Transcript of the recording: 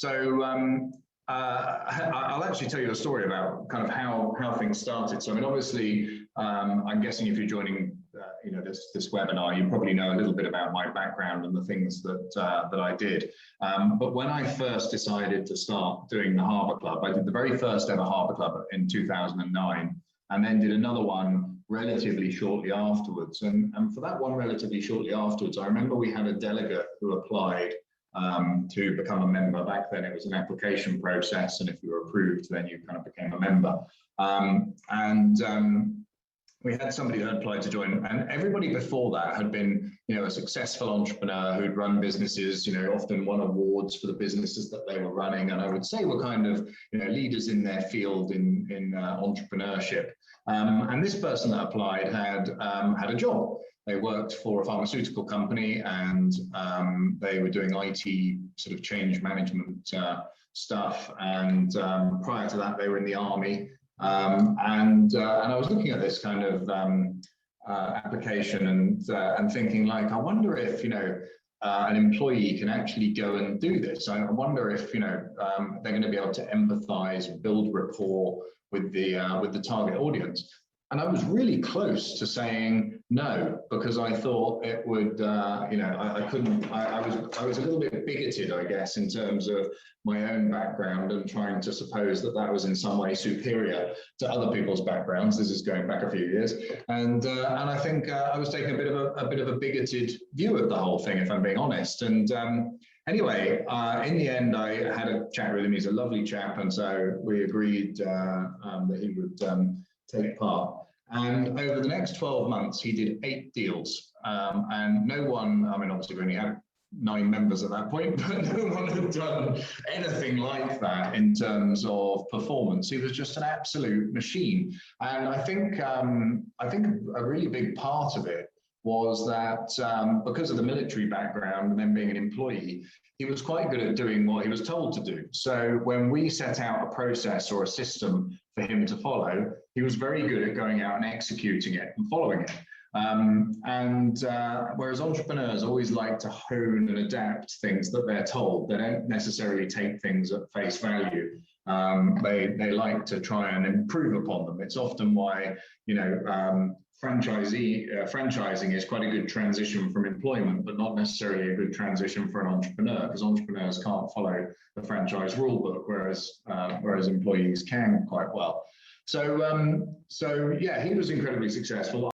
So I'll actually tell you a story about kind of how things started. So I mean, obviously, I'm guessing if you're joining, this webinar, you probably know a little bit about my background and the things that I did. But when I first decided to start doing the Harbour Club, I did the very first ever Harbour Club in 2009, and then did another one relatively shortly afterwards. And for that one relatively shortly afterwards, I remember we had a delegate who applied to become a member. Back then it was an application process, and if you were approved, then you kind of became a member. We had somebody who had applied to join, and everybody before that had been, a successful entrepreneur who'd run businesses, often won awards for the businesses that they were running, and I would say were kind of, leaders in their field in entrepreneurship. And this person that applied had a job. They worked for a pharmaceutical company, and they were doing IT sort of change management stuff. And prior to that, they were in the army. And I was looking at this kind of application and thinking, like, I wonder if an employee can actually go and do this. I wonder if they're going to be able to empathise, build rapport with the target audience. And I was really close to saying no, because I thought it would, I couldn't, I was a little bit bigoted, I guess, in terms of my own background and trying to suppose that that was in some way superior to other people's backgrounds. This is going back a few years. And I think I was taking a bit of a bigoted view of the whole thing, if I'm being honest. And anyway, in the end, I had a chat with him. He's a lovely chap. And so we agreed that he would take part. And over the next 12 months, he did 8 deals. And no one, I mean, obviously we only had 9 members at that point, but no one had done anything like that in terms of performance. He was just an absolute machine. And I think a really big part of it was that because of the military background and then being an employee, he was quite good at doing what he was told to do. So when we set out a process or a system for him to follow, he was very good at going out and executing it and following it. Whereas entrepreneurs always like to hone and adapt things that they're told, they don't necessarily take things at face value. They like to try and improve upon them. It's often why, franchising is quite a good transition from employment, but not necessarily a good transition for an entrepreneur, because entrepreneurs can't follow the franchise rule book, whereas employees can quite well. So yeah, he was incredibly successful.